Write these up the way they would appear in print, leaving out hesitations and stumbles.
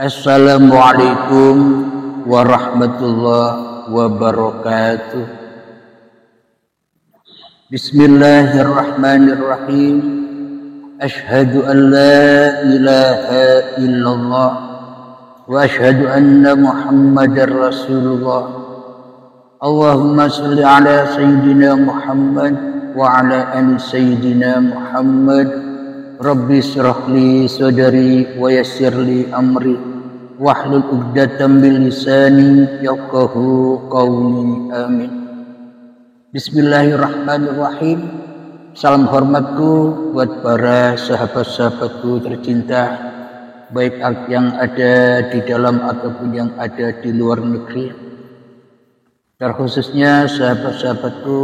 Assalamualaikum warahmatullahi wabarakatuh. Bismillahirrahmanirrahim. Ashhadu an la ilaha illallah wa ashhadu anna Muhammadar Rasulullah. Allahumma salli ala sayyidina Muhammad wa ala ali sayyidina Muhammad. Rabbi shrah li sadri wa yassir li amri wahlul 'uqdatam min lisani yafqahu qawli. Amin. Bismillahirrahmanirrahim. Salam hormatku buat para sahabat-sahabatku tercinta, baik yang ada di dalam ataupun yang ada di luar negeri. Terkhususnya sahabat-sahabatku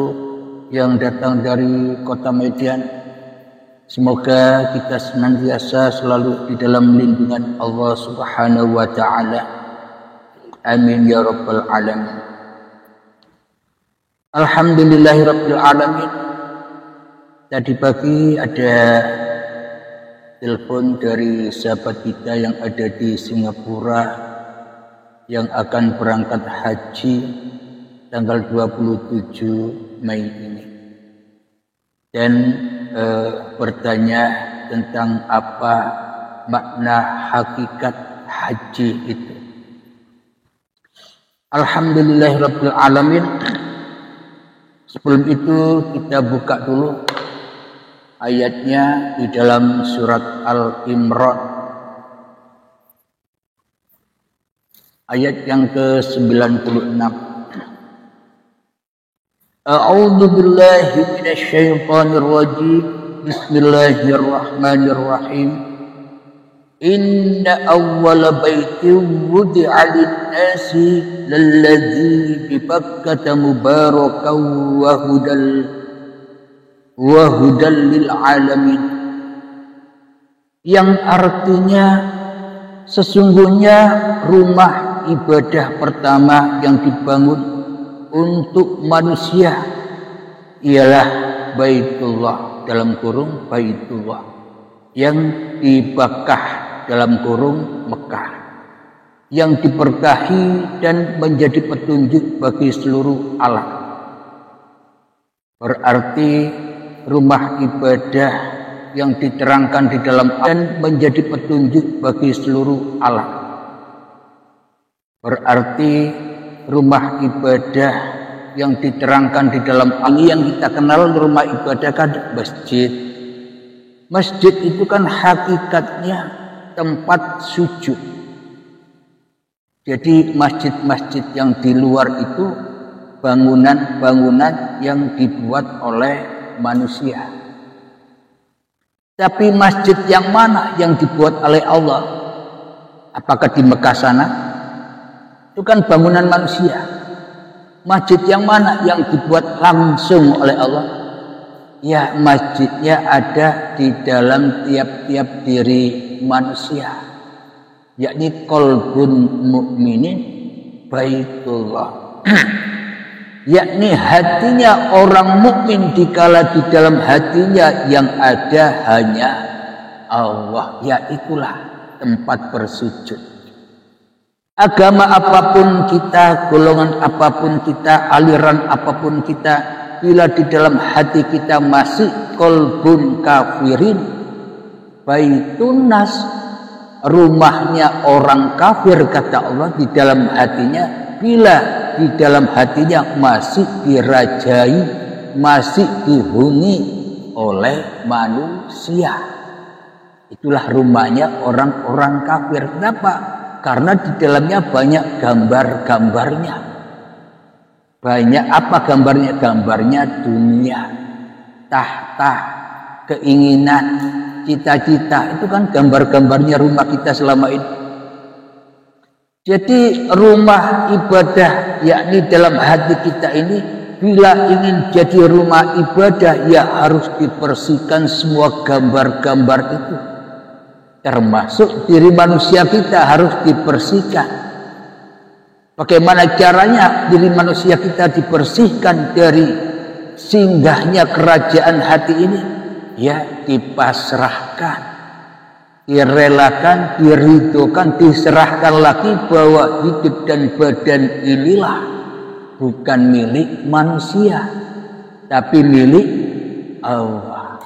yang datang dari kota Medan. Semoga kita senantiasa selalu di dalam lindungan Allah Subhanahu wa ta'ala. Amin ya rabbal alamin. Alhamdulillahirabbil alamin. Tadi pagi ada telepon dari sahabat kita yang ada di Singapura yang akan berangkat haji tanggal 27 Mei ini. Dan bertanya tentang apa makna hakikat haji itu. Alhamdulillahirabbil alamin. Sebelum itu kita buka dulu ayatnya di dalam surat Al-Imran ayat yang ke-96. A'udzu billahi minasy syaithanir rajim. Bismillahirrahmanirrahim. Inna awwala baitin wudi'a lin-nasi lalladzi bi Bakkah mubarakan wa hudal lil alamin. Yang artinya sesungguhnya rumah ibadah pertama yang dibangun untuk manusia ialah Baitullah dalam kurung Baitullah yang di Bakkah dalam kurung Mekah, yang diberkahi dan menjadi petunjuk bagi seluruh alam. Berarti rumah ibadah yang diterangkan di dalam dan menjadi petunjuk bagi seluruh alam. Berarti rumah ibadah yang diterangkan di dalam ini yang kita kenal rumah ibadah kan masjid. Masjid itu kan hakikatnya tempat sujud. Jadi masjid-masjid yang di luar itu bangunan-bangunan yang dibuat oleh manusia. Tapi masjid yang mana yang dibuat oleh Allah? Apakah di Mekah sana? Itu kan bangunan manusia. Masjid yang mana yang dibuat langsung oleh Allah? Ya, masjidnya ada di dalam tiap-tiap diri manusia, yakni qalbun mukminin Baitullah. Yakni hatinya orang mukmin dikala di dalam hatinya yang ada hanya Allah. Ya, itulah tempat bersujud. Agama apapun kita, golongan apapun kita, aliran apapun kita, bila di dalam hati kita masih qalbun kafirin, baitun nas, rumahnya orang kafir kata Allah di dalam hatinya, bila di dalam hatinya masih dirajai, masih dihuni oleh manusia. Itulah rumahnya orang-orang kafir. Kenapa? Karena di dalamnya banyak gambar-gambarnya. Banyak apa gambarnya? Gambarnya dunia, tahta, keinginan, cita-cita. Itu kan gambar-gambarnya rumah kita selama ini. Jadi rumah ibadah yakni dalam hati kita ini, bila ingin jadi rumah ibadah ya harus dibersihkan semua gambar-gambar itu. Termasuk diri manusia kita harus dibersihkan. Bagaimana caranya diri manusia kita dibersihkan dari singgahnya kerajaan hati ini? Ya, dipasrahkan direlakan, diridhokan, diserahkan lagi bahwa hidup dan badan inilah bukan milik manusia, tapi milik Allah.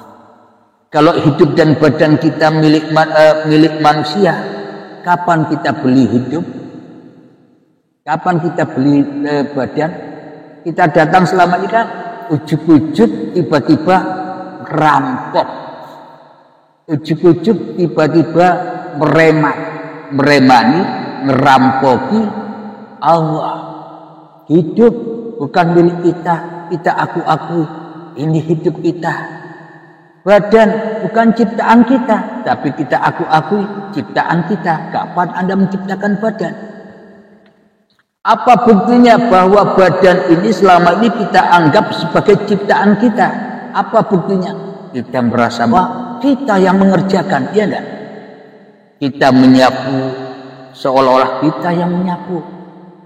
Kalau hidup dan badan kita milik manusia, kapan kita beli hidup? Kapan kita beli badan? Kita datang selama ini kan ujuk-ujuk tiba-tiba rampok, ujuk-ujuk tiba-tiba meremani, merampoki Allah. Hidup bukan milik kita, kita aku-akui ini hidup kita. Badan bukan ciptaan kita, tapi kita aku-akui ciptaan kita. Kapan Anda menciptakan badan? Apa buktinya bahwa badan ini selama ini kita anggap sebagai ciptaan kita? Apa buktinya? Kita merasa bahwa kita yang mengerjakan, iya enggak? Kita menyapu seolah-olah kita yang menyapu.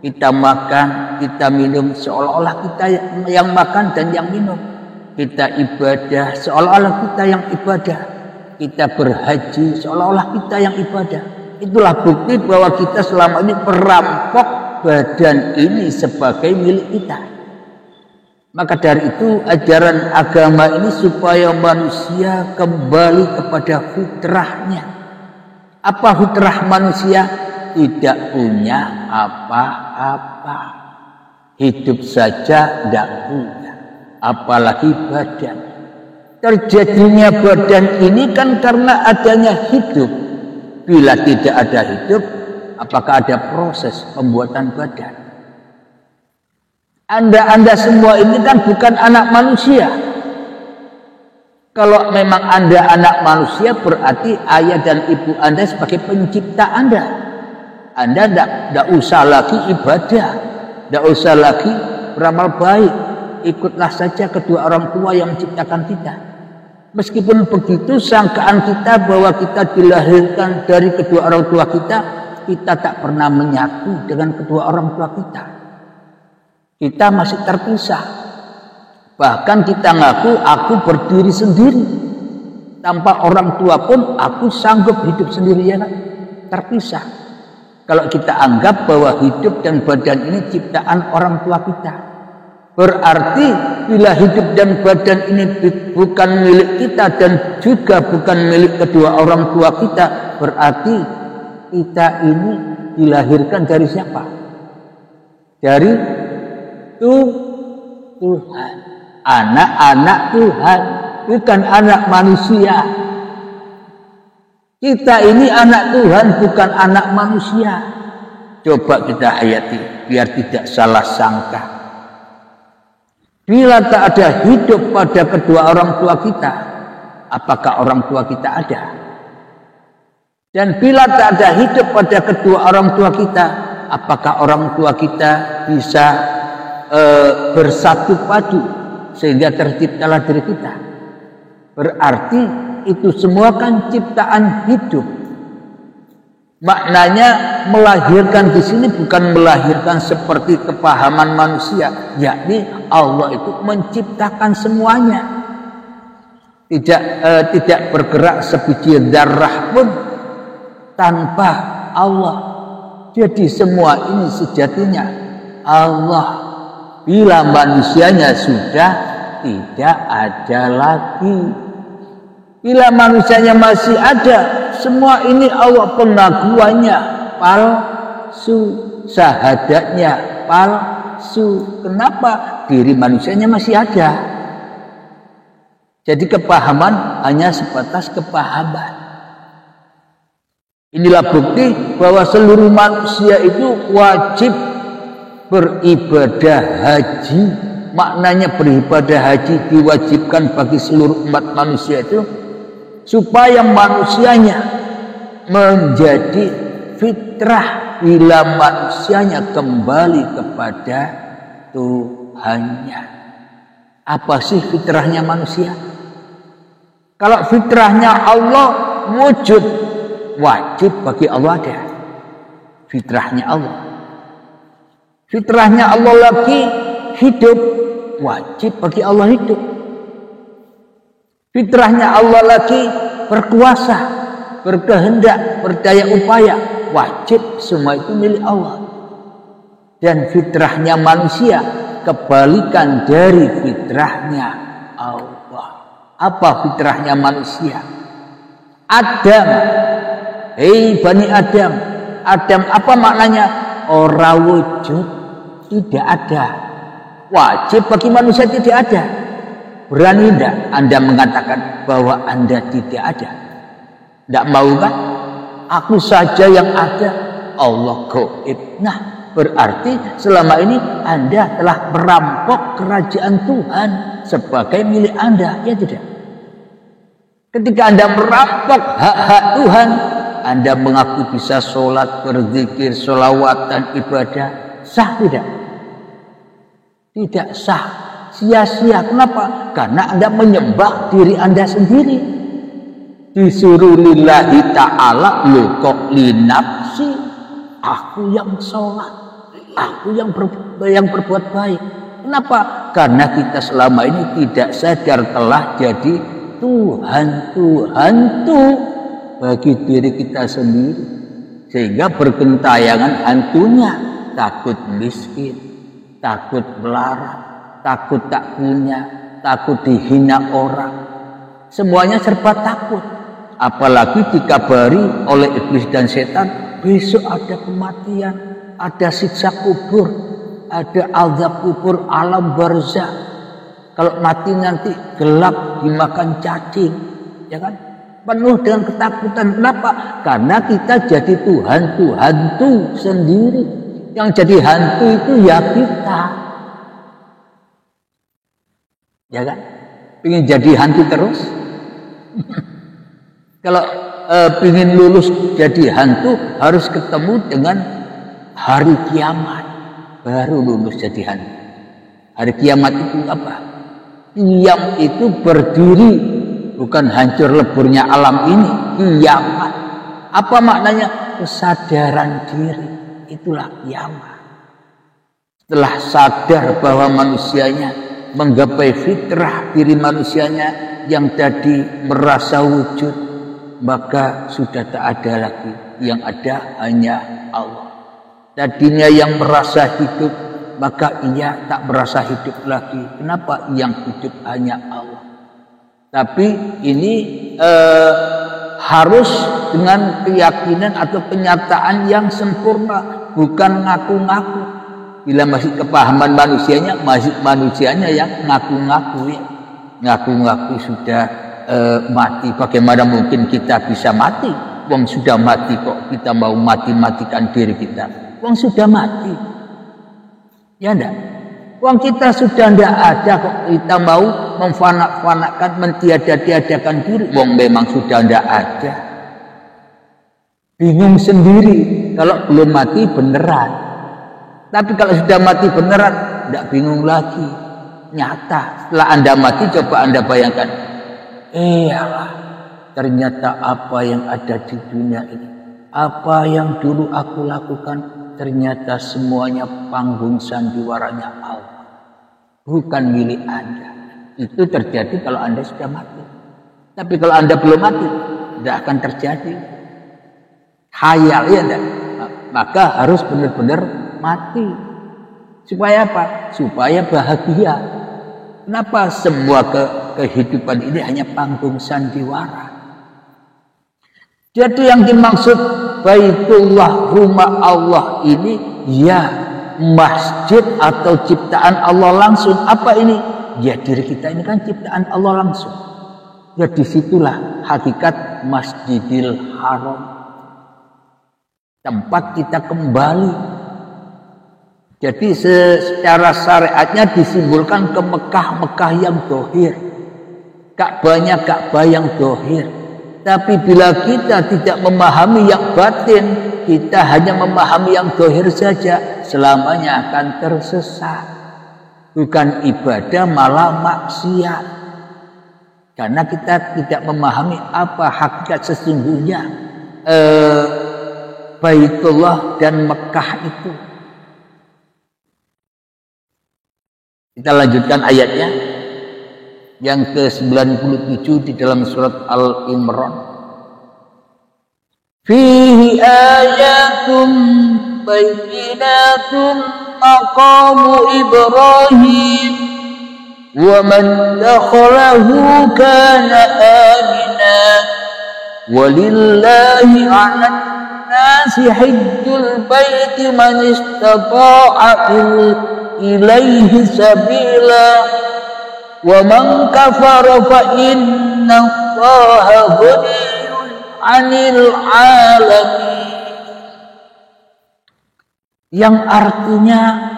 Kita makan, kita minum seolah-olah kita yang makan dan yang minum. Kita ibadah seolah-olah kita yang ibadah. Kita berhaji seolah-olah kita yang ibadah. Itulah bukti bahwa kita selama ini merampok badan ini sebagai milik kita. Maka dari itu ajaran agama ini supaya manusia kembali kepada fitrahnya. Apa fitrah manusia? Tidak punya apa-apa. Hidup saja tidak punya, apalagi badan. Terjadinya badan ini kan karena adanya hidup. Bila tidak ada hidup, apakah ada proses pembuatan badan? Anda semua ini kan bukan anak manusia. Kalau memang Anda anak manusia, berarti ayah dan ibu Anda sebagai pencipta Anda. Anda tidak usah lagi ibadah, tidak usah lagi beramal baik. Ikutlah saja kedua orang tua yang menciptakan kita. Meskipun begitu, sangkaan kita bahwa kita dilahirkan dari kedua orang tua kita tak pernah menyatu dengan kedua orang tua kita. Kita masih terpisah. Bahkan kita ngaku, aku berdiri sendiri. Tanpa orang tua pun aku sanggup hidup sendirian, terpisah. Kalau kita anggap bahwa hidup dan badan ini ciptaan orang tua kita, berarti bila hidup dan badan ini bukan milik kita dan juga bukan milik kedua orang tua kita, berarti kita ini dilahirkan dari siapa? Dari Tuhan. Anak-anak Tuhan, bukan anak manusia. Kita ini anak Tuhan, bukan anak manusia. Coba kita hayati biar tidak salah sangka. Bila tak ada hidup pada kedua orang tua kita, apakah orang tua kita ada? Dan bila tak ada hidup pada kedua orang tua kita, apakah orang tua kita bisa bersatu padu sehingga terciptalah diri kita? Berarti itu semua kan ciptaan hidup. Maknanya melahirkan di sini bukan melahirkan seperti kepahaman manusia, yakni Allah itu menciptakan semuanya. Tidak bergerak sebiji zarrah pun tanpa Allah. Jadi semua ini sejatinya Allah. Bila manusianya sudah tidak ada lagi. Bila manusianya masih ada, semua ini Allah pengakuannya palsu, syahadatnya palsu. Kenapa? Diri manusianya masih ada. Jadi kepahaman hanya sebatas kepahaman. Inilah bukti bahwa seluruh manusia itu wajib beribadah haji. Maknanya beribadah haji diwajibkan bagi seluruh umat manusia itu supaya manusianya menjadi fitrah bila manusianya kembali kepada Tuhannya. Apa sih fitrahnya manusia? Kalau fitrahnya Allah wujud, wajib bagi Allah ada. Fitrahnya Allah. Fitrahnya Allah lagi hidup, wajib bagi Allah hidup. Fitrahnya Allah lagi berkuasa, berkehendak, berdaya upaya, wajib semua itu milik Allah. Dan fitrahnya manusia kebalikan dari fitrahnya Allah. Apa fitrahnya manusia? Adam, hei Bani Adam. Adam apa maknanya? Ora wujud, tidak ada. Wajib bagi manusia tidak ada. Berani tidak Anda mengatakan bahwa Anda tidak ada? Tidak mau kan? Aku saja yang ada, Allah gaib. Nah, berarti selama ini Anda telah merampok kerajaan Tuhan sebagai milik Anda, ya tidak? Ketika Anda merampok hak-hak Tuhan, Anda mengaku bisa sholat, berzikir, sholawatan, ibadah, sah tidak? Tidak sah, sia-sia. Kenapa? Karena Anda menyembah diri Anda sendiri. Disuruh lillahi ta'ala, lo kok linafsi, aku yang sholat, aku yang berbuat baik. Kenapa? Karena kita selama ini tidak sadar telah jadi Tuhan bagi diri kita sendiri, sehingga bergentayangan hantunya, takut miskin, takut melarat, takut tak punya, takut dihina orang, semuanya serba takut. Apalagi dikabari oleh iblis dan setan, besok ada kematian, ada siksa kubur, ada azab kubur, alam barzah. Kalau mati nanti gelap dimakan cacing, ya kan? Penuh dengan ketakutan. Kenapa? Karena kita jadi hantu sendiri. Yang jadi hantu itu ya kita, ya kan? Pengen jadi hantu terus? Kalau ingin lulus jadi hantu harus ketemu dengan hari kiamat, baru lulus jadi hantu. Hari kiamat itu apa? Qiyam itu berdiri, bukan hancur leburnya alam ini. Kiamat. Apa maknanya? Kesadaran diri. Itulah kiamat. Setelah sadar bahwa manusianya menggapai fitrah diri manusianya yang tadi merasa wujud, maka sudah tak ada lagi, yang ada hanya Allah. Tadinya yang merasa hidup, maka ia tak merasa hidup lagi. Kenapa? Yang hidup hanya Allah. Tapi ini harus dengan keyakinan atau kenyataan yang sempurna, bukan ngaku-ngaku. Bila masih kepahaman manusianya yang ngaku-ngaku, ya. Ngaku-ngaku sudah mati. Bagaimana mungkin kita bisa mati? Wong sudah mati kok kita mau mati-matikan diri kita. Wong sudah mati, ya enggak? Wong kita sudah enggak ada kok kita mau memfanak-fanakan, mentiada-tiadakan diri. Wong memang sudah enggak ada. Bingung sendiri kalau belum mati beneran. Tapi kalau sudah mati beneran, enggak bingung lagi. Nyata. Setelah Anda mati, coba Anda bayangkan. Iyalah, ternyata apa yang ada di dunia ini, apa yang dulu aku lakukan, ternyata semuanya panggung sandiwaranya Allah, bukan milik Anda. Itu terjadi kalau Anda sudah mati. Tapi kalau Anda belum mati, tidak akan terjadi. Khayal, ya enggak? Maka harus benar-benar mati. Supaya apa? Supaya bahagia. Kenapa semua kehidupan ini hanya panggung sandiwara? Jadi yang dimaksud Baitullah, rumah Allah ini, ya masjid atau ciptaan Allah langsung. Apa ini? Ya diri kita ini kan ciptaan Allah langsung. Ya disitulah hakikat Masjidil Haram. Tempat kita kembali. Jadi secara syariatnya disimbolkan ke Mekah yang dohir, Ka'bahnya Ka'bah yang dohir. Tapi bila kita tidak memahami yang batin, kita hanya memahami yang dohir saja, selamanya akan tersesat. Bukan ibadah, malah maksiat. Karena kita tidak memahami apa hakikat sesungguhnya Baitullah dan Mekah itu. Kita lanjutkan ayatnya yang ke-97 di dalam surat Al-Imran. fihi ayatum bayyinatum maqamu Ibrahim wa man dakhalahu kana amina walillahi 'alan nasi hajjul baiti man istata'a ilaihi sabila wa man kafara fa inna Allaha ghaniyyun 'anil 'alamin, yang artinya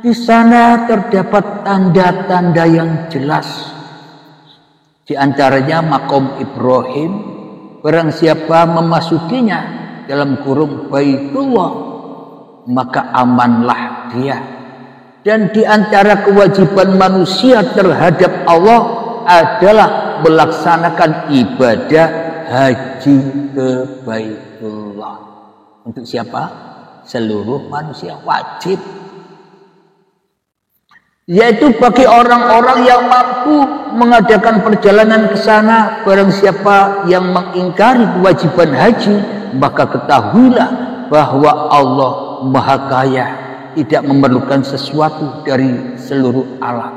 di sana terdapat tanda-tanda yang jelas. Di antaranya maqam Ibrahim, barang siapa memasukinya dalam kurung Baitullah maka amanlah dia. Dan di antara kewajiban manusia terhadap Allah adalah melaksanakan ibadah haji ke Baitullah. Untuk siapa? Seluruh manusia wajib. Yaitu bagi orang-orang yang mampu mengadakan perjalanan ke sana. Barang siapa yang mengingkari kewajiban haji, maka ketahuilah bahwa Allah Maha Kaya, tidak memerlukan sesuatu dari seluruh alam.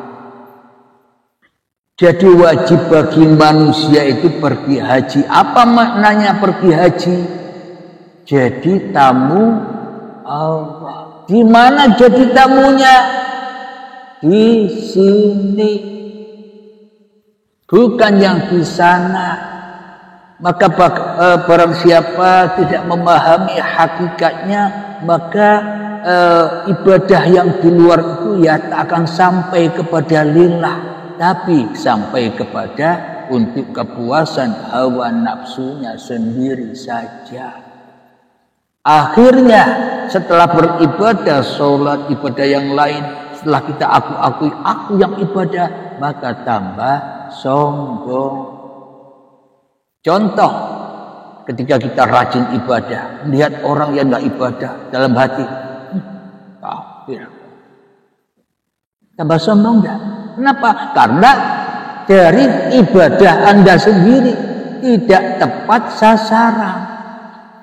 Jadi wajib bagi manusia itu pergi haji. Apa maknanya pergi haji? Jadi tamu Allah. Di mana jadi tamunya? Di sini, bukan yang di sana. Maka barang siapa tidak memahami hakikatnya, maka ibadah yang di luar itu ya tak akan sampai kepada lillah, tapi sampai kepada untuk kepuasan hawa nafsunya sendiri saja. Akhirnya setelah beribadah, sholat, ibadah yang lain, setelah kita akui aku yang ibadah, maka tambah sombong. Contoh, ketika kita rajin ibadah, melihat orang yang tidak ibadah dalam hati, kafir. Tambah sombong enggak? Kenapa? Karena dari ibadah Anda sendiri tidak tepat sasaran.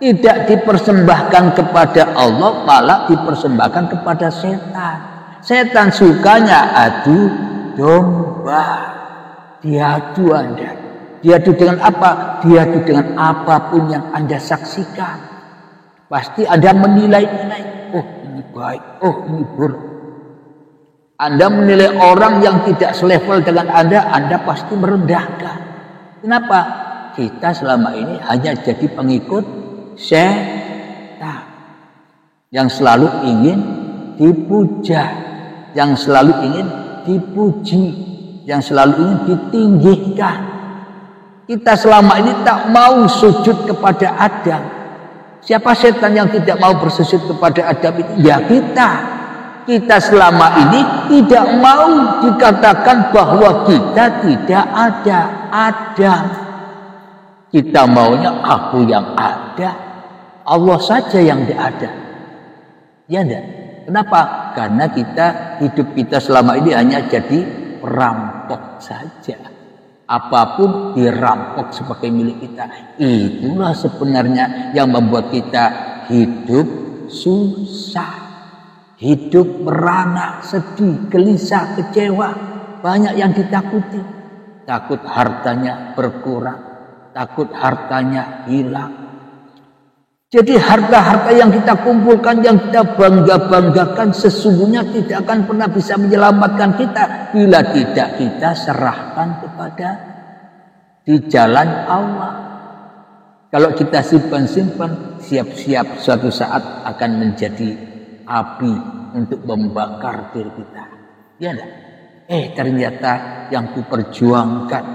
Tidak dipersembahkan kepada Allah, malah dipersembahkan kepada setan. Setan sukanya adu domba. Diadu Anda. Diadu dengan apa? Diadu dengan apapun yang Anda saksikan. Pasti Anda menilai-nilai. Oh ini baik, oh ini buruk. Anda menilai orang yang tidak selevel dengan Anda pasti merendahkan. Kenapa? Kita selama ini hanya jadi pengikut setan yang selalu ingin dipuja, yang selalu ingin dipuji, yang selalu ingin ditinggikan. Kita selama ini tak mau sujud kepada Adam. Siapa setan yang tidak mau bersujud kepada Adam itu? Ya kita. Kita selama ini tidak mau dikatakan bahwa kita tidak ada Adam. Kita maunya aku yang ada, Allah saja yang tidak ada. Ya enggak? Kenapa? Karena hidup kita selama ini hanya jadi perampok saja. Apapun dirampok sebagai milik kita. Itulah sebenarnya yang membuat kita hidup susah, hidup merana, sedih, gelisah, kecewa. Banyak yang ditakuti. Takut hartanya berkurang, takut hartanya hilang. Jadi harta-harta yang kita kumpulkan, yang kita bangga-banggakan, sesungguhnya tidak akan pernah bisa menyelamatkan kita bila tidak kita serahkan kepada di jalan Allah. Kalau kita simpan-simpan, siap-siap suatu saat akan menjadi api untuk membakar diri kita. Ya enggak? Ternyata yang kuperjuangkan,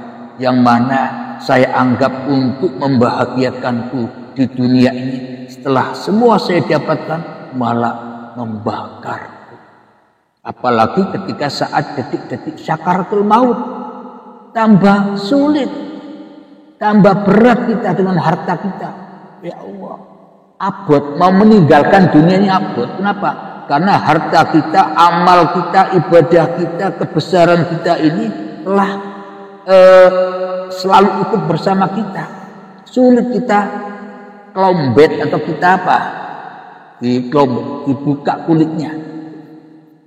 yang mana saya anggap untuk membahagiakanku di dunia ini, setelah semua saya dapatkan malah membakarku. Apalagi ketika saat detik-detik sakaratul maut, tambah sulit, tambah berat kita dengan harta kita. Ya Allah, abot, mau meninggalkan dunia ini abot. Kenapa? Karena harta kita, amal kita, ibadah kita, kebesaran kita ini telah selalu ikut bersama kita. Sulit kita klombet atau kita apa? Dibuka kulitnya,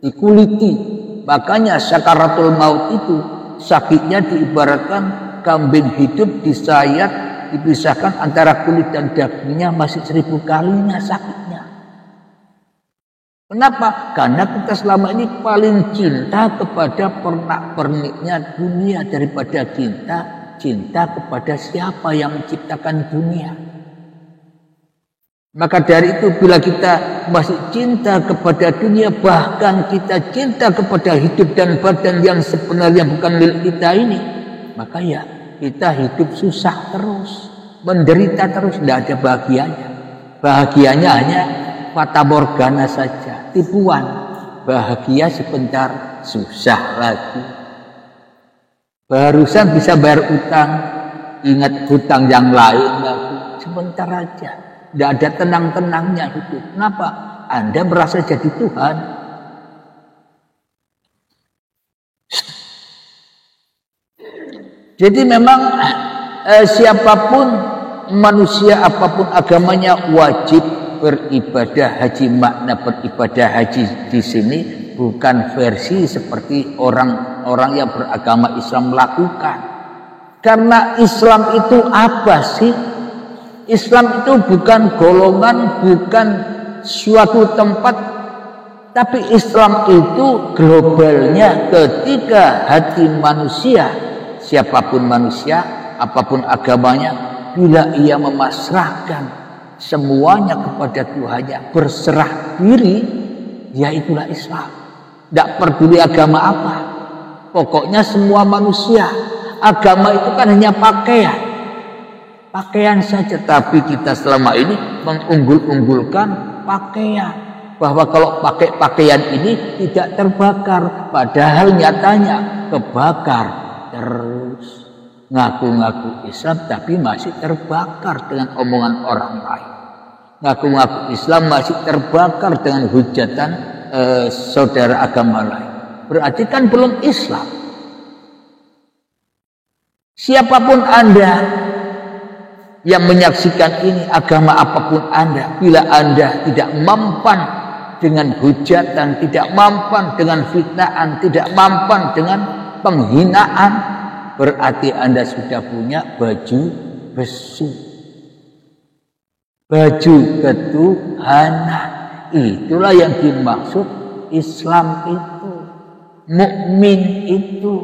dikuliti. Makanya sakaratul maut itu sakitnya diibaratkan kambing hidup disayat, dipisahkan antara kulit dan dagingnya masih 1000 kalinya sakitnya. Kenapa? Karena kita selama ini paling cinta kepada pernak-perniknya dunia daripada cinta kepada siapa yang menciptakan dunia. Maka dari itu bila kita masih cinta kepada dunia, bahkan kita cinta kepada hidup dan badan yang sebenarnya bukan milik kita ini, maka ya kita hidup susah terus, menderita terus, tidak ada bahagianya. Bahagianya hanya fata morgana saja, tipuan. Bahagia sebentar, susah lagi. Barusan bisa bayar utang, ingat hutang yang lain lagi, sebentar aja. Tidak ada tenang-tenangnya hidup. Kenapa? Anda merasa jadi Tuhan. Jadi memang siapapun manusia apapun agamanya wajib beribadah haji. Makna beribadah haji di sini bukan versi seperti orang-orang yang beragama Islam lakukan. Karena Islam itu apa sih? Islam itu bukan golongan, bukan suatu tempat, tapi Islam itu globalnya ketika hati manusia, siapapun manusia, apapun agamanya, bila ia memasrahkan semuanya kepada Tuhannya, berserah diri, ya itulah Islam. Tidak peduli agama apa, pokoknya semua manusia. Agama itu kan hanya pakaian saja, tapi kita selama ini mengunggul-unggulkan pakaian, bahwa kalau pakai pakaian ini tidak terbakar, padahal nyatanya kebakar terus. Ngaku-ngaku Islam tapi masih terbakar dengan omongan orang lain. Ngaku-ngaku Islam masih terbakar dengan hujatan saudara agama lain. Berarti kan belum Islam. Siapapun Anda yang menyaksikan ini, agama apapun Anda, bila Anda tidak mempan dengan hujatan, tidak mempan dengan fitnaan, tidak mempan dengan penghinaan, berarti Anda sudah punya baju besi, baju ketuhanan. Itulah yang dimaksud Islam itu, mukmin itu,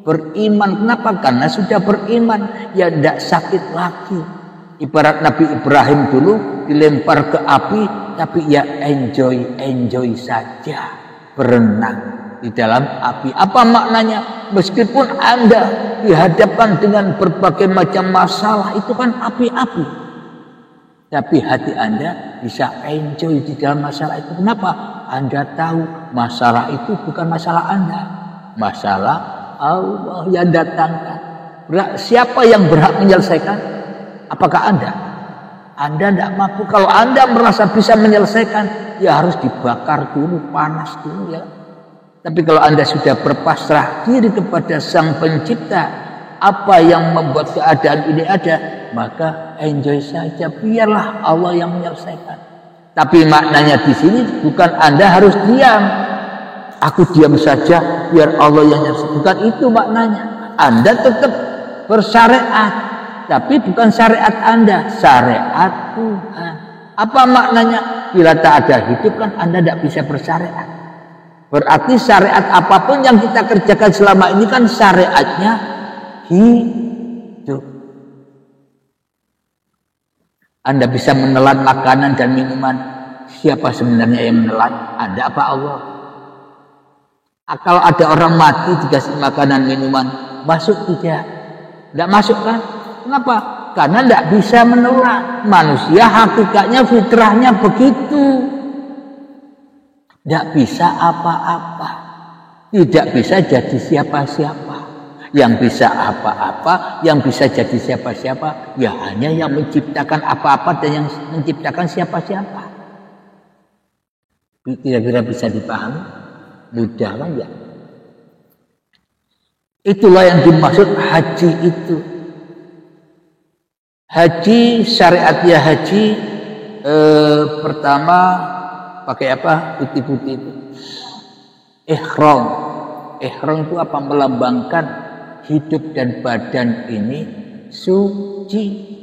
beriman. Kenapa? Karena sudah beriman, ya tidak sakit lagi. Ibarat Nabi Ibrahim dulu dilempar ke api, tapi ya enjoy saja, berenang di dalam api. Apa maknanya? Meskipun Anda dihadapkan dengan berbagai macam masalah, itu kan api-api, tapi hati Anda bisa enjoy di dalam masalah itu. Kenapa? Anda tahu masalah itu bukan masalah Anda, masalah Allah yang datangkan. Siapa yang berhak menyelesaikan? Apakah Anda? Anda tidak mampu. Kalau Anda merasa bisa menyelesaikan, ya harus dibakar dulu, panas dulu ya. Tapi kalau Anda sudah berpasrah diri kepada Sang Pencipta, apa yang membuat keadaan ini ada, maka enjoy saja, biarlah Allah yang menyelesaikan. Tapi maknanya di sini bukan Anda harus diam. Aku diam saja biar Allah yang nyelesaikan. Bukan itu maknanya. Anda tetap bersyariat, tapi bukan syariat Anda, syariat Tuhan. Apa maknanya? Bila tak ada hidup kan Anda tidak bisa bersyariat. Berarti syariat apapun yang kita kerjakan selama ini kan syariatnya hidup. Anda bisa menelan makanan dan minuman. Siapa sebenarnya yang menelan? Anda apa Allah? Kalau ada orang mati dikasih makanan minuman, masuk tidak? Tidak masuk kan? Kenapa? Karena tidak bisa menelan. Manusia hakikatnya fitrahnya begitu. Tidak bisa apa-apa. Tidak bisa jadi siapa-siapa. Yang bisa apa-apa, yang bisa jadi siapa-siapa, ya hanya yang menciptakan apa-apa dan yang menciptakan siapa-siapa. Kira-kira bisa dipahami? Mudah lah ya. Itulah yang dimaksud haji itu. Haji, syariatnya haji pertama pakai apa? Putih-putih itu. Ihram. Ihram itu apa? Melambangkan hidup dan badan ini suci.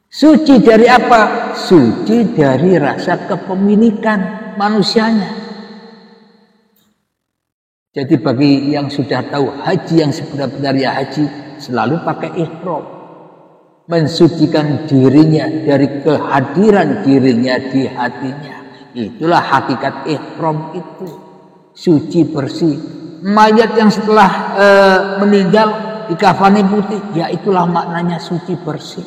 Suci dari apa? Suci dari rasa kepemilikan manusianya. Jadi bagi yang sudah tahu haji yang sebenarnya haji selalu pakai ihram. Mensucikan dirinya dari kehadiran dirinya di hatinya. Itulah hakikat ihram itu. Suci bersih. Mayat yang setelah meninggal dikafani putih, ya itulah maknanya suci bersih.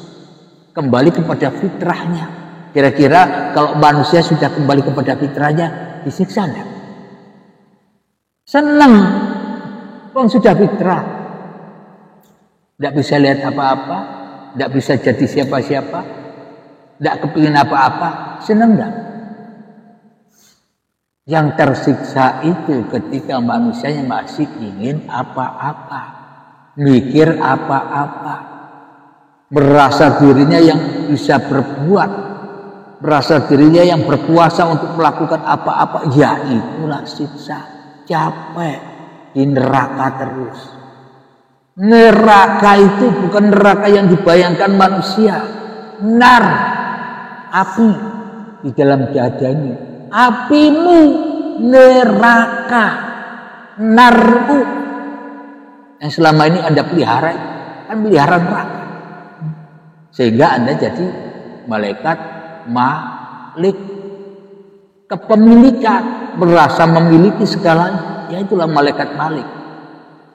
Kembali kepada fitrahnya. Kira-kira kalau manusia sudah kembali kepada fitrahnya, disiksa enggak? Senang. Wong sudah fitrah. Enggak bisa lihat apa-apa, enggak bisa jadi siapa-siapa, enggak kepingin apa-apa, senang enggak? Yang tersiksa itu ketika manusianya masih ingin apa-apa, mikir apa-apa, merasa dirinya yang bisa berbuat, merasa dirinya yang berkuasa untuk melakukan apa-apa. Ya itulah siksa, capek di neraka terus. Neraka itu bukan neraka yang dibayangkan manusia. Nar, api di dalam dadanya. Apimu neraka, narmu yang selama ini Anda pelihara, kan pelihara neraka. Sehingga Anda jadi malaikat malik, kepemilikan, merasa memiliki segalanya. Ya itulah malaikat malik.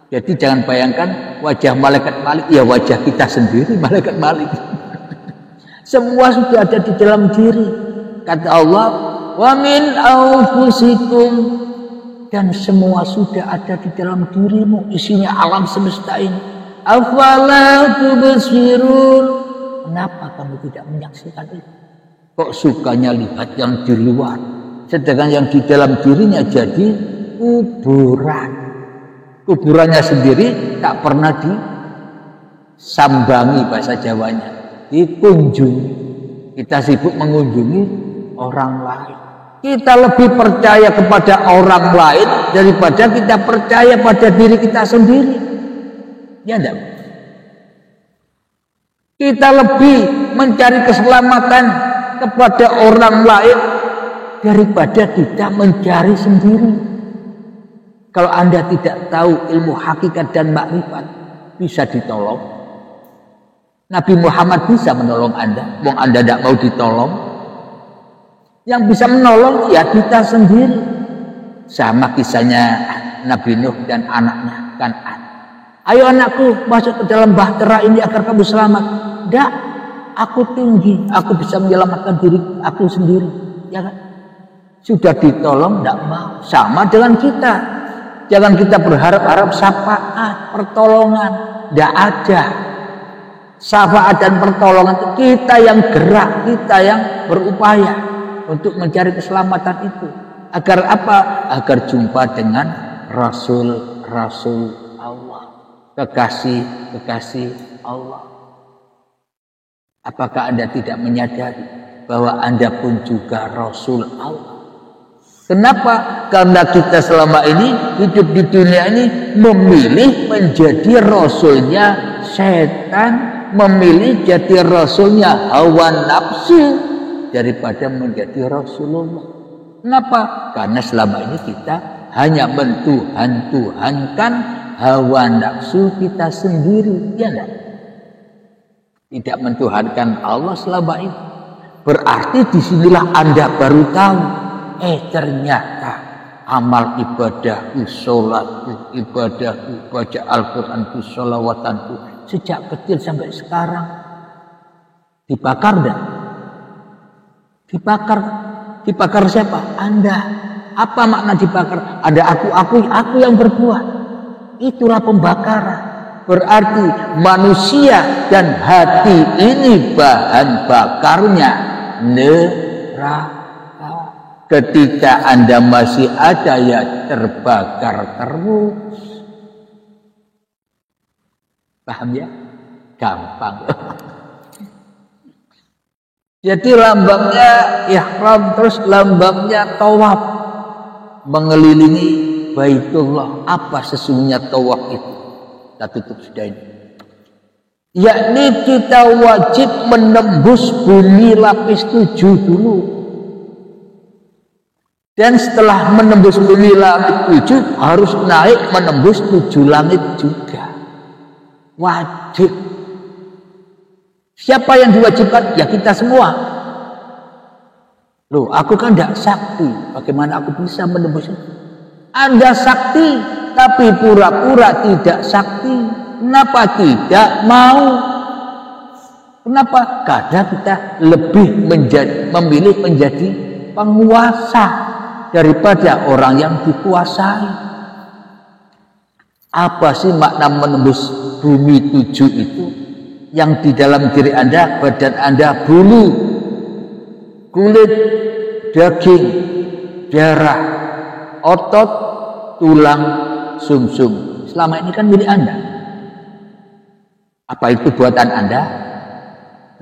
Jadi jangan bayangkan wajah malaikat malik, ya wajah kita sendiri malaikat malik. Semua sudah ada di dalam diri. Kata Allah, wa min anfusikum, dan semua sudah ada di dalam dirimu, isinya alam semesta ini. Afala tubsirun, kenapa kamu tidak menyaksikan itu? Kok sukanya lihat yang di luar, sedangkan yang di dalam dirinya jadi kuburan. Kuburannya sendiri tak pernah disambangi, bahasa Jawanya, dikunjungi. Kita sibuk mengunjungi orang lain. Kita lebih percaya kepada orang lain daripada kita percaya pada diri kita sendiri. Ya enggak? Kita lebih mencari keselamatan kepada orang lain daripada kita mencari sendiri. Kalau Anda tidak tahu ilmu hakikat dan makrifat, bisa ditolong. Nabi Muhammad bisa menolong Anda, wong Anda tidak mau ditolong. Yang bisa menolong ya kita sendiri. Sama kisahnya Nabi Nuh dan anaknya Kan'an. Ayo anakku, masuk ke dalam bahtera ini agar kamu selamat. Tidak, aku tinggi, aku bisa menyelamatkan diri aku sendiri. Ya kan? Sudah ditolong, tidak mau. Sama dengan kita. Jangan kita berharap-harap syafaat, pertolongan. Tidak ada. Syafaat dan pertolongan itu kita yang gerak, kita yang berupaya untuk mencari keselamatan itu. Agar apa? Agar jumpa dengan Rasul-Rasul Allah, kekasih-kekasih Allah. Apakah Anda tidak menyadari bahwa Anda pun juga Rasul Allah? Kenapa? Karena kita selama ini hidup di dunia ini memilih menjadi Rasulnya setan, memilih jadi Rasulnya hawa nafsu daripada menjadi Rasulullah. Kenapa? Karena selama ini kita hanya mentuhan-tuhankan hawa nafsu kita sendiri, ya enggak? Tidak mentuhankan Allah selama ini. Berarti disinilah Anda baru tahu, ternyata amal ibadahku, sholatku, ibadahku, baca Al-Quranku, sholawatanku sejak kecil sampai sekarang dibakar dah. Dibakar siapa? Anda. Apa makna dibakar? Ada aku yang berbuat. Itulah pembakaran. Berarti manusia dan hati ini bahan bakarnya neraka. Ketika Anda masih ada ya terbakar terus. Paham ya? Gampang. Jadi lambangnya ihram, terus lambangnya tawaf, mengelilingi Baitullah. Apa sesungguhnya tawaf itu? Kita tutup sudah ini. Yakni kita wajib menembus bumi lapis 7 dulu. Dan setelah menembus bumi langit 7 harus naik menembus 7 langit juga. Wajib. Siapa yang diwajibkan? Ya kita semua. Loh, aku kan tidak sakti. Bagaimana aku bisa menembus itu? Anda sakti, tapi pura-pura tidak sakti. Kenapa tidak mau? Kenapa? Karena kita lebih memilih menjadi penguasa daripada orang yang dikuasai. Apa sih makna menembus bumi 7 itu? Yang di dalam diri Anda, badan Anda, bulu, kulit, daging, darah, otot, tulang, sumsum. Selama ini kan milik Anda. Apa itu buatan Anda?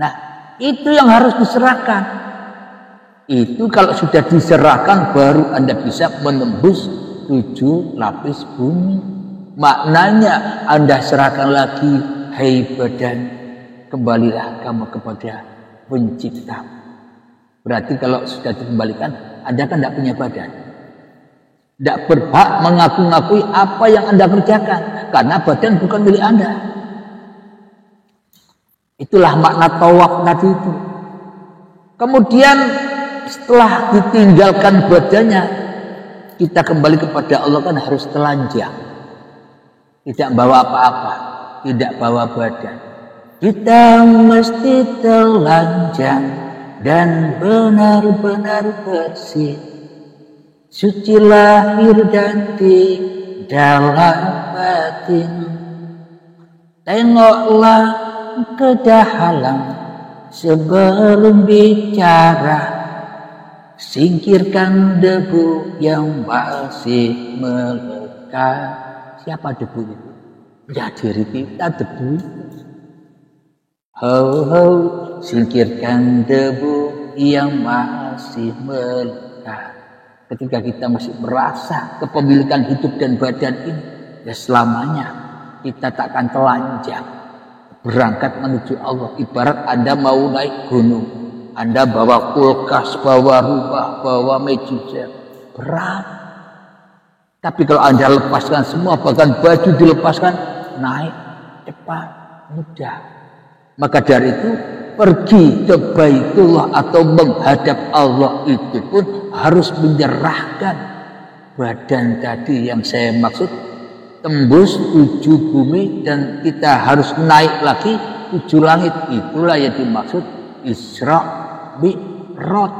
Nah, itu yang harus diserahkan. Itu kalau sudah diserahkan baru Anda bisa menembus 7 lapis bumi. Maknanya Anda serahkan lagi, hai badan, kembalilah kamu kepada pencipta. Berarti kalau sudah dikembalikan, Anda kan tidak punya badan. Tidak berhak mengaku-ngakui apa yang Anda kerjakan. Karena badan bukan milik Anda. Itulah makna tawaf tadi itu. Kemudian setelah ditinggalkan badannya, kita kembali kepada Allah kan harus telanjang. Tidak bawa apa-apa, tidak bawa badan. Kita mesti telanjang dan benar-benar bersih. Suci lahir dan di dalam batin. Tengoklah ke dalam sebelum bicara. Singkirkan debu yang masih melekat. Siapa debu itu? Ya diri kita debu. Ho ho, singkirkan debu yang masih melekat. Ketika kita masih merasa kepemilikan hidup dan badan ini, ya selamanya kita tak akan telanjang berangkat menuju Allah. Ibarat Anda mau naik gunung, Anda bawa kulkas, bawa rumah, bawa meja, berat. Tapi kalau Anda lepaskan semua, bahkan baju dilepaskan, naik cepat, mudah. Maka dari itu, pergi ke Baitullah atau menghadap Allah itu pun harus menyerahkan badan tadi yang saya maksud, tembus 7 bumi dan kita harus naik lagi 7 langit. Itulah yang dimaksud Isra Mi'raj.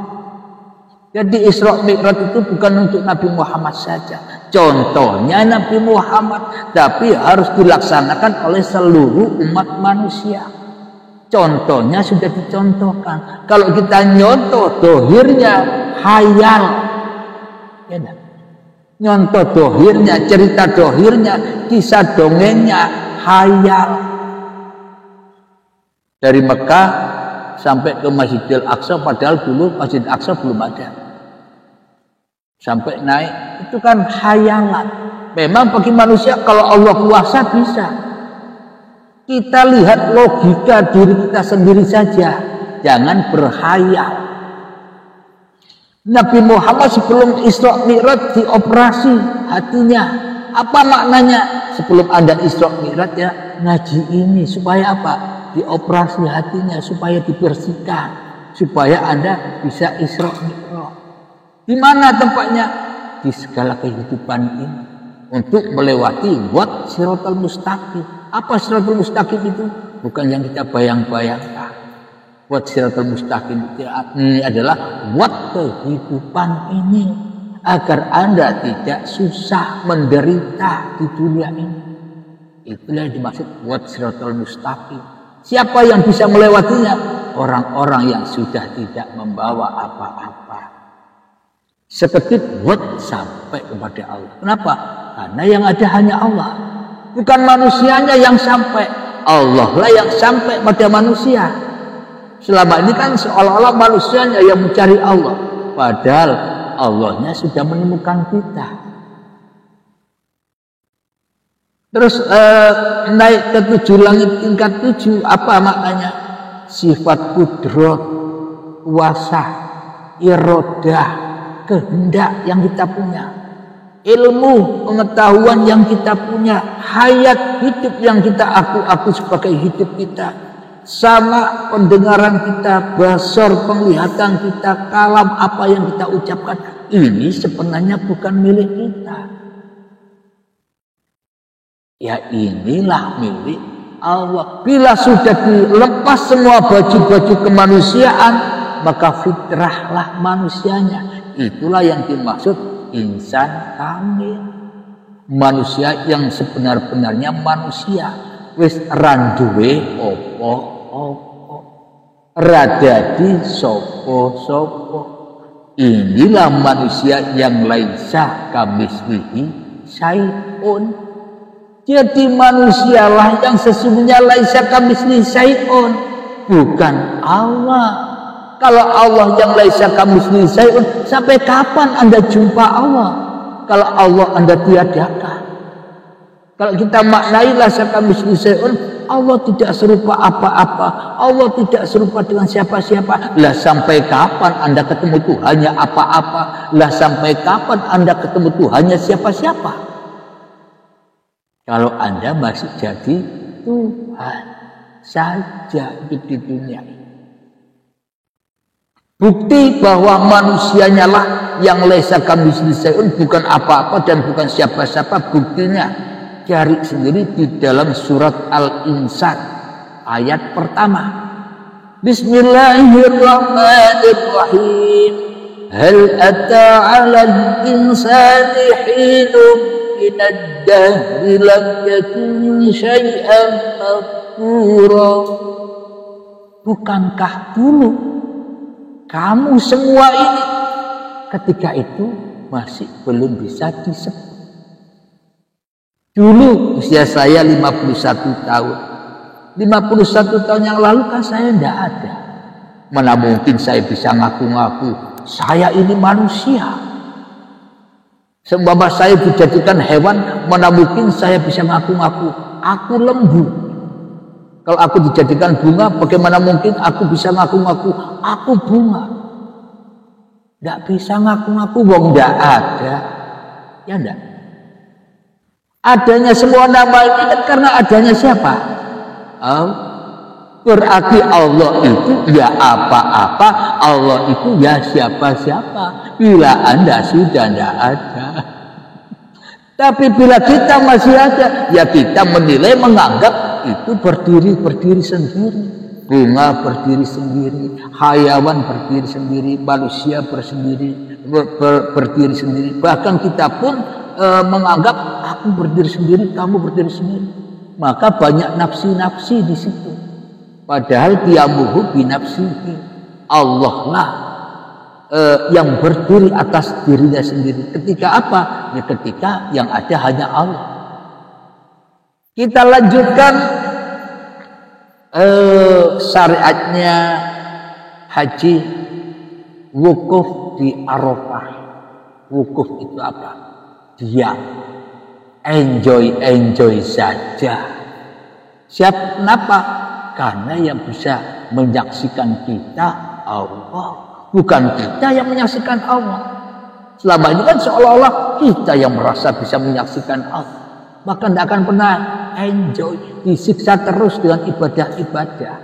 Jadi Isra Mi'raj itu bukan untuk Nabi Muhammad saja. Contohnya Nabi Muhammad, tapi harus dilaksanakan oleh seluruh umat manusia. Contohnya sudah dicontohkan. Kalau kita nyontoh dohirnya, hayal. Ya, nah. Nyontoh dohirnya, cerita dohirnya, kisah dongengnya, hayal. Dari Mekah sampai ke Masjidil Aqsa, padahal dulu Masjid Aqsa belum ada. Sampai naik, itu kan hayalan. Memang bagi manusia kalau Allah kuasa bisa. Kita lihat logika diri kita sendiri saja. Jangan berhayal. Nabi Muhammad sebelum Isra Mi'raj dioperasi hatinya. Apa maknanya? Sebelum Anda Isra Mi'raj ya ngaji ini. Supaya apa? Dioperasi hatinya. Supaya dibersihkan. Supaya Anda bisa Isra Mi'raj. Di mana tempatnya? Di segala kehidupan ini. Untuk melewati wat siratal mustaqim. Apa siratal mustaqim itu? Bukan yang kita bayang-bayangkan. Wat siratal mustaqim ini adalah wat kehidupan ini. Agar Anda tidak susah menderita di dunia ini. Itulah yang dimaksud wat siratal mustaqim. Siapa yang bisa melewatinya? Orang-orang yang sudah tidak membawa apa-apa. Seperti buat sampai kepada Allah. Kenapa? Karena yang ada hanya Allah. Bukan manusianya yang sampai. Allah lah yang sampai pada manusia. Selama ini kan seolah-olah manusianya yang mencari Allah, padahal Allahnya sudah menemukan kita. Terus naik ke 7 langit tingkat 7, apa maknanya? Sifat kudrat, kuasa, irodah, kehendak yang kita punya, ilmu, pengetahuan yang kita punya, hayat hidup yang kita aku sebagai hidup kita, sama pendengaran kita, basar, penglihatan kita, kalam apa yang kita ucapkan, ini sebenarnya bukan milik kita. Ya inilah milik Allah. Bila sudah dilepas semua baju-baju kemanusiaan, maka fitrahlah manusianya. Itulah yang dimaksud insan kamil. Manusia yang sebenar-benarnya manusia. Wis randuwe opo-opo. Radadi sopo-sopo. Inilah manusia yang laisa kamislihi syai'un. Jadi manusialah yang sesungguhnya laisa kamislihi syai'un, bukan Allah. Kalau Allah yang laisa kamislihi syai'un, sampai kapan Anda jumpa Allah? Kalau Allah Anda tiadakan. Kalau kita maknai laisa kamislihi syai'un, Allah tidak serupa apa-apa, Allah tidak serupa dengan siapa-siapa. Lah sampai kapan Anda ketemu Tuhannya apa-apa? Lah sampai kapan Anda ketemu Tuhannya siapa-siapa? Kalau Anda masih jadi Tuhan saja di dunia. Bukti bahwa manusianya lah yang laisa kamitslihi syai'un, bukan apa-apa dan bukan siapa-siapa. Buktinya cari sendiri di dalam surat Al-Insan ayat pertama. Bismillahirrahmanirrahim. Hal ata 'alal insani hinun minad dahri lam yakun syai'an madhkura. Bukankah dulu kamu semua ini ketika itu masih belum bisa disebut? Dulu usia saya 51 tahun. 51 tahun yang lalu kan saya tidak ada. Mana mungkin saya bisa ngaku-ngaku saya ini manusia. Seumpama saya dijadikan hewan, mana mungkin saya bisa ngaku-ngaku aku lembu. Kalau aku dijadikan bunga, bagaimana mungkin aku bisa ngaku-ngaku aku bunga? Tidak bisa ngaku-ngaku, wong tidak ada. Ya enggak? Adanya semua nama ini kan karena adanya siapa? Berarti Allah itu ya apa-apa, Allah itu ya siapa-siapa. Bila Anda sudah tidak ada. Tapi bila kita masih ada, ya kita menilai, menganggap itu berdiri sendiri. Bunga berdiri sendiri, hayawan berdiri sendiri, manusia berdiri sendiri. Bahkan kita pun menganggap aku berdiri sendiri, kamu berdiri sendiri. Maka banyak nafsi-nafsi di situ. Padahal qiyamuhu binafsihi. Allah lah yang berdiri atas dirinya sendiri. Ketika apa? Ya ketika yang ada hanya Allah. Kita lanjutkan syariatnya haji wukuf di Arafah. Wukuf itu apa? Dia enjoy saja. Siap kenapa? Karena yang bisa menyaksikan kita Allah, bukan kita yang menyaksikan Allah. Selama ini kan seolah-olah kita yang merasa bisa menyaksikan Allah. Maka tidak akan pernah enjoy, disiksa terus dengan ibadah-ibadah.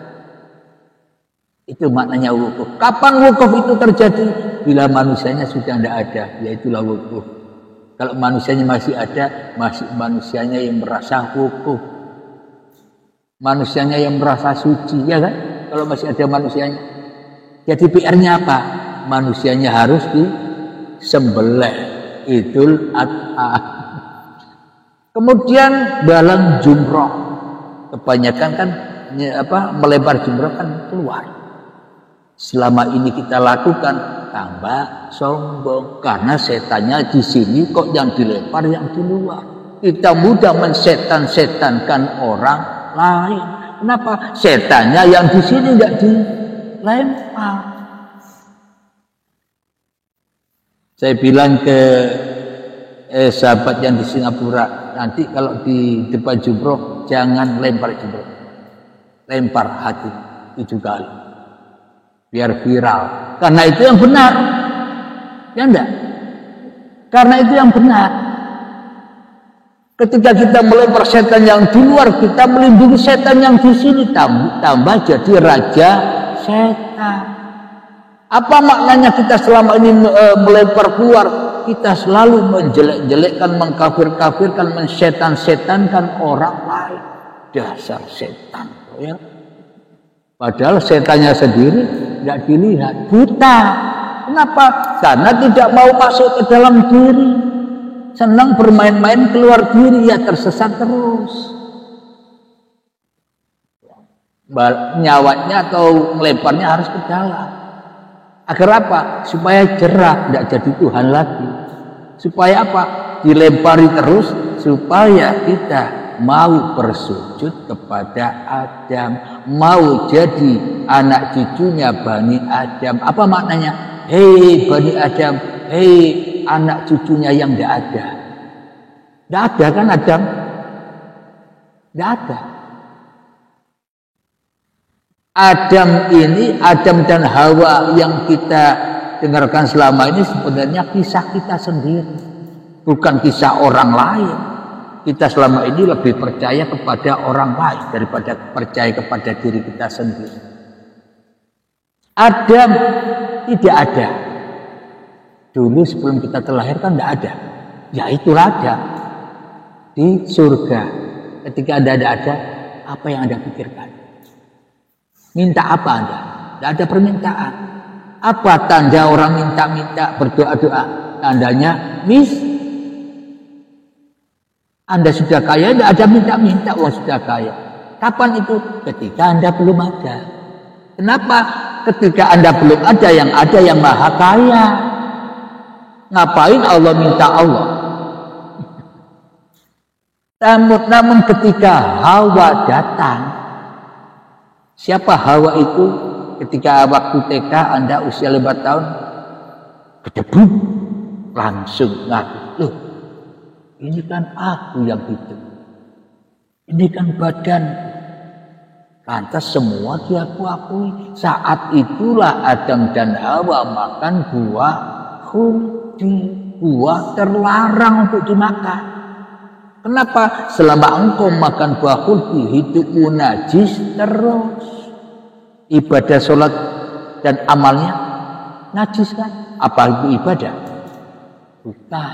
Itu maknanya wukuf. Kapan wukuf itu terjadi? Bila manusianya sudah tidak ada, yaitulah wukuf. Kalau manusianya masih ada, masih manusianya yang merasa wukuf. Manusianya yang merasa suci, ya kan? Kalau masih ada manusianya. Jadi PR-nya apa? Manusianya harus disembelih. Idul Adha. Kemudian dalam jumroh, kebanyakan kan melebar jumroh kan keluar. Selama ini kita lakukan tambah sombong karena setannya di sini kok yang dilempar yang di luar. Kita mudah mensetan-setankan orang lain. Kenapa? Setannya yang di sini tidak lempar. Saya bilang ke sahabat yang di Singapura, nanti kalau di depan jumroh jangan lempar jumroh, lempar hati 7 kali biar viral, karena itu yang benar, ya enggak? Karena itu yang benar. Ketika kita melempar setan yang di luar, kita melindungi setan yang di sini, tambah jadi raja setan. Apa maknanya kita selama ini melempar keluar? Kita selalu menjelek-jelekkan, mengkafir-kafirkan, mensetan-setankan orang lain. Dasar setan, ya. Padahal setannya sendiri tidak dilihat, buta. Kenapa? Karena tidak mau masuk ke dalam diri, senang bermain-main keluar diri, ya tersesat terus. Nyawanya atau melemparnya harus ke dalam. Agar apa? Supaya jerah, tidak jadi Tuhan lagi. Supaya apa? Dilempari terus, supaya kita mau bersujud kepada Adam, mau jadi anak cucunya Bani Adam. Apa maknanya? Hei Bani Adam, hei anak cucunya yang tidak ada. Tidak ada kan Adam? Tidak ada. Adam ini, Adam dan Hawa yang kita dengarkan selama ini sebenarnya kisah kita sendiri, bukan kisah orang lain. Kita selama ini lebih percaya kepada orang lain daripada percaya kepada diri kita sendiri. Adam tidak ada. Dulu sebelum kita terlahirkan tidak ada. Ya itulah ada. Di surga. Ketika Anda ada, apa yang Anda pikirkan? Minta apa Anda? Tidak ada permintaan. Apa tanda orang minta-minta, berdoa-doa? Tandanya Anda sudah kaya, tidak ada minta-minta, uang sudah kaya. Kapan itu? Ketika Anda belum ada. Kenapa? Ketika Anda belum ada yang maha kaya. Ngapain Allah minta Allah? Namun ketika Hawa datang, siapa Hawa itu? Ketika waktu TK Anda usia 5 tahun, kedebuk, langsung ngaku, loh, ini kan aku yang hidup, ini kan badan. Lantas semua diakui. Saat itulah Adam dan Hawa makan buah khuldi, buah terlarang untuk dimakan. Kenapa? Selama engkau makan buah khuldi, hidupmu najis terus. Ibadah sholat dan amalnya najis kan? Apa itu ibadah? Bukan.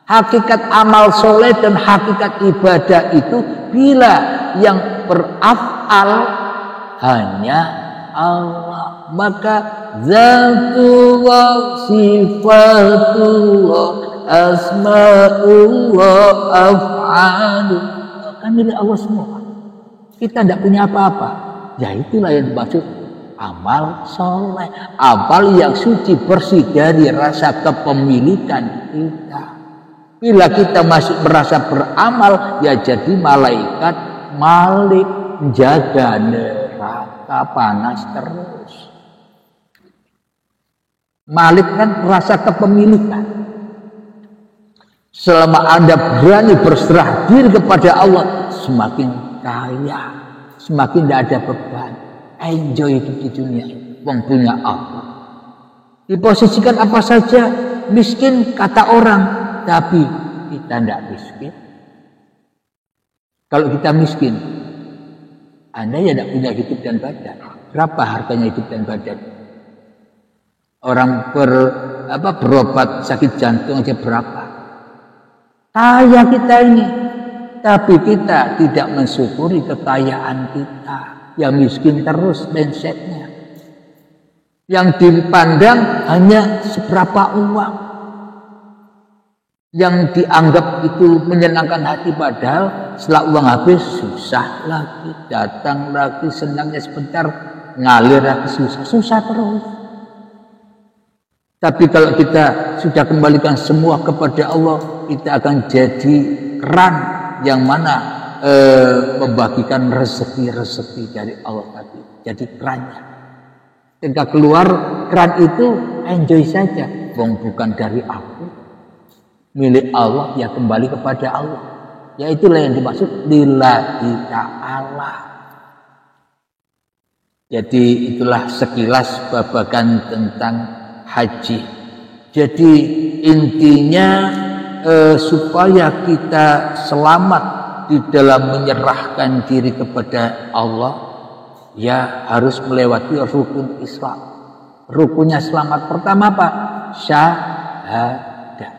Hakikat amal soleh dan hakikat ibadah itu bila yang beraf'al hanya Allah, maka zatullah, sifatullah, asma'ullah, af'alullah kan milik Allah semua. Kita tidak punya apa-apa. Ya itulah yang dimaksud amal soleh, amal yang suci bersih dari rasa kepemilikan kita. Bila kita masih merasa beramal, ya jadi malaikat Malik, menjaga neraka panas terus. Malik kan rasa kepemilikan. Selama Anda berani berserah diri kepada Allah, semakin kaya, semakin tidak ada beban. Enjoy hidup di dunia, wong punya Allah. Diposisikan apa saja, miskin kata orang, tapi kita tidak miskin. Kalau kita miskin, Anda ya tidak punya hidup dan badan. Berapa harganya hidup dan badan? Orang berobat sakit jantung aja berapa? Kaya kita ini, tapi kita tidak mensyukuri kekayaan kita. Yang miskin terus mindsetnya. Yang dipandang hanya seberapa uang. Yang dianggap itu menyenangkan hati, padahal setelah uang habis susah lagi, datang lagi, senangnya sebentar, ngalir lagi, susah terus. Tapi kalau kita sudah kembalikan semua kepada Allah, kita akan jadi keran yang mana membagikan rezeki-rezeki dari Allah tadi. Jadi kerannya. Ketika keluar keran itu enjoy saja. Wong bukan dari aku, milik Allah, ya kembali kepada Allah. Ya itulah yang dimaksud lillahi ta'ala. Jadi itulah sekilas babakan tentang haji. Jadi intinya supaya kita selamat di dalam menyerahkan diri kepada Allah, ya harus melewati rukun Islam. Rukunnya selamat pertama apa? Syahadat.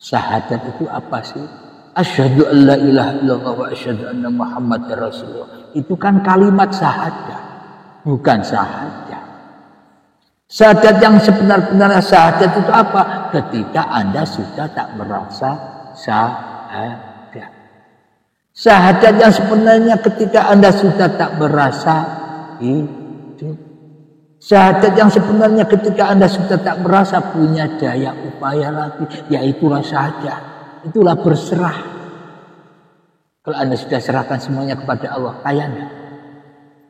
Syahadat itu apa sih? Asyhadu an la ilaha illallah wa asyhadu anna Muhammadar Rasulullah. Itu kan kalimat syahadat, bukan syahadat. Syahadat yang sebenar-benarnya syahadat itu apa? Ketika Anda sudah tak merasa syahadat. Syahadat yang sebenarnya ketika Anda sudah tak merasa hidup. Syahadat yang sebenarnya ketika Anda sudah tak merasa punya daya upaya lagi, yaitulah syahadat. Itulah berserah. Kalau Anda sudah serahkan semuanya kepada Allah, kaya enggak?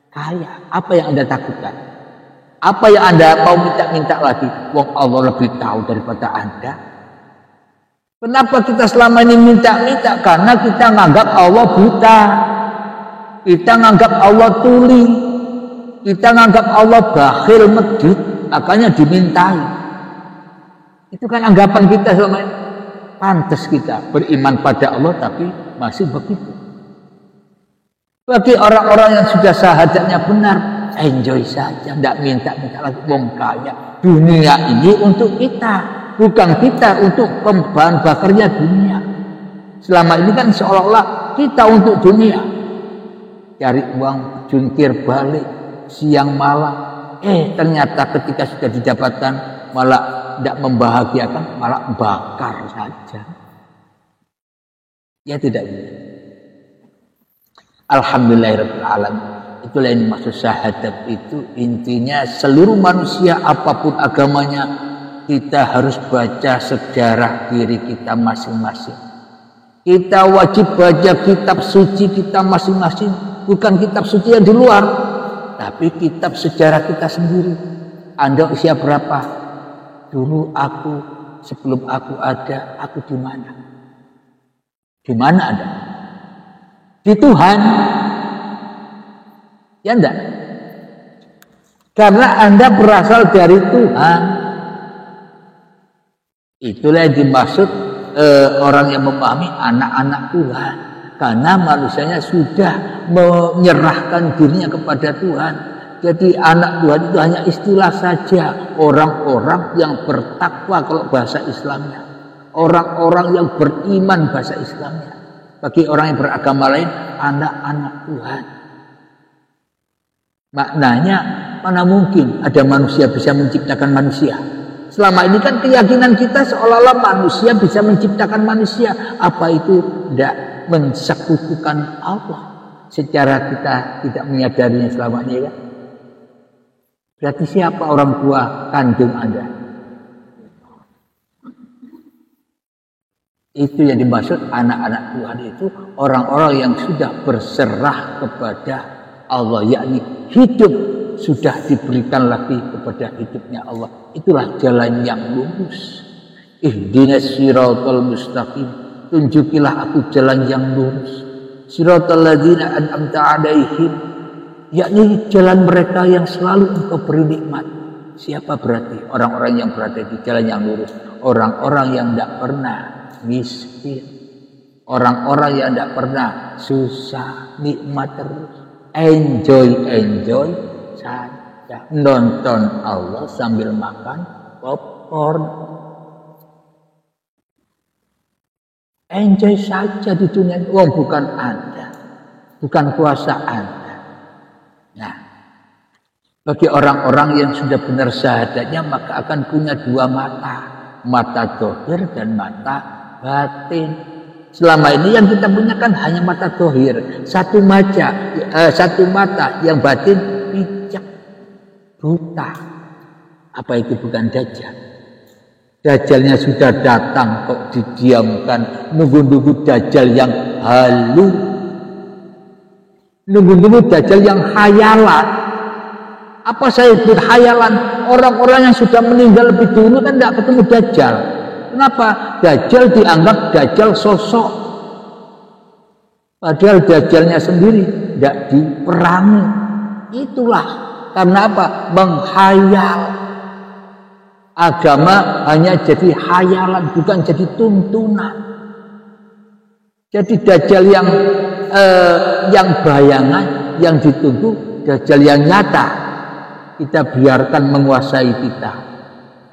Kaya. Apa yang Anda takutkan? Apa yang Anda mau minta-minta lagi? Wong Allah lebih tahu daripada Anda. Kenapa kita selama ini minta-minta? Karena kita nganggap Allah buta. Kita nganggap Allah tuli. Kita nganggap Allah bakhil medit. Makanya dimintai. Itu kan anggapan kita selama ini. Pantas kita beriman pada Allah tapi masih begitu. Bagi orang-orang yang sudah syahadatnya benar, enjoy saja, tidak minta-minta lagi. Wong kaya, dunia ini untuk kita, bukan kita untuk bahan bakarnya dunia. Selama ini kan seolah-olah kita untuk dunia, cari uang, jungkir balik, siang malam. Ternyata ketika sudah didapatkan malah tidak membahagiakan, malah bakar saja. Ya tidak. Alhamdulillahirabbil alamin. Itulah yang dimaksud syahadat itu. Intinya seluruh manusia apapun agamanya, kita harus baca sejarah diri kita masing-masing. Kita wajib baca kitab suci kita masing-masing, bukan kitab suci yang di luar, tapi kitab sejarah kita sendiri. Anda usia berapa? Dulu aku, sebelum aku ada, aku di mana? Di mana ada? Di Tuhan. Ya enggak? Karena Anda berasal dari Tuhan. Itulah yang dimaksud orang yang memahami anak-anak Tuhan. Karena manusianya sudah menyerahkan dirinya kepada Tuhan. Jadi anak Tuhan itu hanya istilah saja. Orang-orang yang bertakwa kalau bahasa Islamnya. Orang-orang yang beriman bahasa Islamnya. Bagi orang yang beragama lain, anak-anak Tuhan. Maknanya, mana mungkin ada manusia bisa menciptakan manusia. Selama ini kan keyakinan kita seolah-olah manusia bisa menciptakan manusia. Apa itu tidak mensekutukan Allah? Secara kita tidak menyadarinya selama ini kan? Berarti siapa orang tua kandung Anda? Itu yang dimaksud anak-anak Tuhan itu orang-orang yang sudah berserah kepada Allah, yakni hidup sudah diberikan lagi kepada hidupnya Allah. Itulah jalan yang lurus. Ihdinas siratal mustaqim. Tunjukilah aku jalan yang lurus. Siratal ladzina an'amta 'alaihim, yakni jalan mereka yang selalu Engkau beri nikmat. Siapa berarti? Orang-orang yang berada di jalan yang lurus. Orang-orang yang tidak pernah miskin. Orang-orang yang tidak pernah susah, nikmat terus. Enjoy saja. Nonton Allah sambil makan popcorn. Enjoy saja di dunia ini. Bukan Anda. Bukan kuasa Anda. Nah, bagi orang-orang yang sudah benar syahadatnya, maka akan punya dua mata. Mata dohir dan mata batin. Selama ini yang kita punya kan hanya mata dohir. Satu mata yang batin picak, buta. Apa itu bukan dajjal? Dajjalnya sudah datang kok didiamkan. Nunggu-nunggu dajjal yang halu. Nunggu-nunggu dajjal yang khayalan. Apa saya berhayalan? Orang-orang yang sudah meninggal lebih dulu kan tidak ketemu Dajjal. Kenapa? Dajjal dianggap Dajjal sosok. Padahal Dajjalnya sendiri tidak diperangi. Itulah karena apa? Menghayal. Agama hanya jadi hayalan, bukan jadi tuntunan. Jadi Dajjal yang bayangan, yang ditunggu, Dajjal yang nyata. Kita biarkan menguasai kita,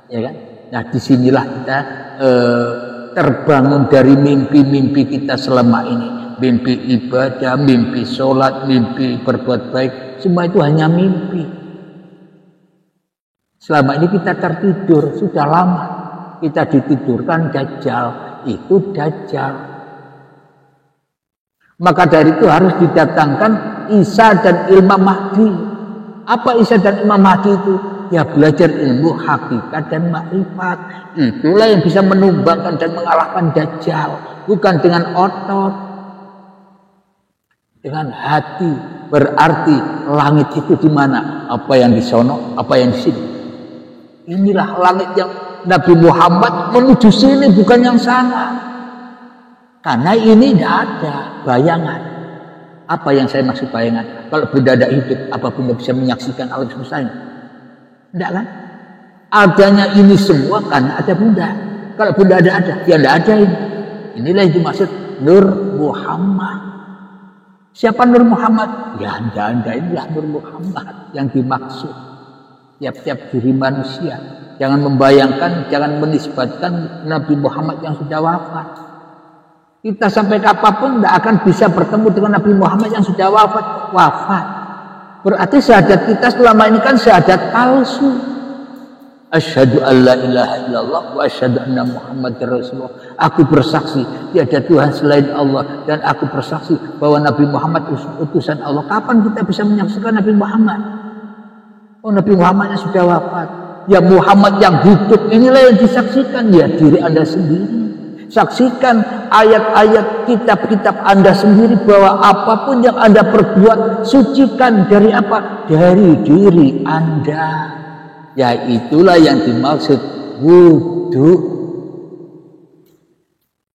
ya kan? Nah, disinilah kita terbangun dari mimpi-mimpi kita selama ini, mimpi ibadah, mimpi sholat, mimpi berbuat baik, semua itu hanya mimpi. Selama ini kita tertidur, sudah lama kita ditidurkan Dajjal, itu Dajjal. Maka dari itu harus didatangkan Isa dan Imam Mahdi. Apa Isa dan Imam Mahdi itu? Ya belajar ilmu hakikat dan makrifat. Itulah yang bisa menumbangkan dan mengalahkan Dajjal. Bukan dengan otot, dengan hati. Berarti langit itu di mana? Apa yang di sono, apa yang di sini. Inilah langit yang Nabi Muhammad menuju sini, bukan yang sana. Karena ini tidak ada bayangan. Apa yang saya maksud bayangan? Kalau benda ada hidup, apa benda bisa menyaksikan alam semesta ini? Tidak kan? Adanya ini semua karena ada benda. Kalau benda ada, ya tidak ada ini. Inilah yang dimaksud Nur Muhammad. Siapa Nur Muhammad? Ya anda inilah Nur Muhammad yang dimaksud. Tiap-tiap diri manusia. Jangan membayangkan, jangan menisbatkan Nabi Muhammad yang sudah wafat. Kita sampai kapanpun tidak akan bisa bertemu dengan Nabi Muhammad yang sudah wafat. Berarti syahadat kita selama ini kan syahadat palsu. Asyhadu an la ilaha illallah wa asyhadu anna Muhammadar Rasulullah. Aku bersaksi tiada Tuhan selain Allah dan aku bersaksi bahwa Nabi Muhammad utusan Allah. Kapan kita bisa menyaksikan Nabi Muhammad? Oh, Nabi Muhammadnya sudah wafat. Ya Muhammad yang hidup inilah yang disaksikan, ya diri Anda sendiri. Saksikan ayat-ayat kitab-kitab Anda sendiri bahwa apapun yang Anda perbuat, sucikan dari apa? Dari diri Anda. Ya itulah yang dimaksud wudhu.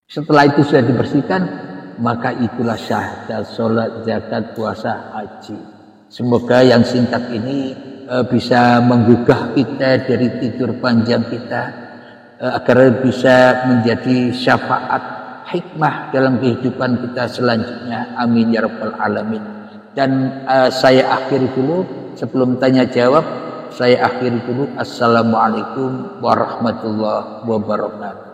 Setelah itu sudah dibersihkan, maka itulah syahadat, sholat, zakat, puasa, haji. Semoga yang singkat ini bisa menggugah kita dari tidur panjang kita, agar bisa menjadi syafaat hikmah dalam kehidupan kita selanjutnya. Amin ya rabbal alamin. Dan saya akhiri dulu sebelum tanya jawab. Saya akhiri dulu. Assalamualaikum warahmatullahi wabarakatuh.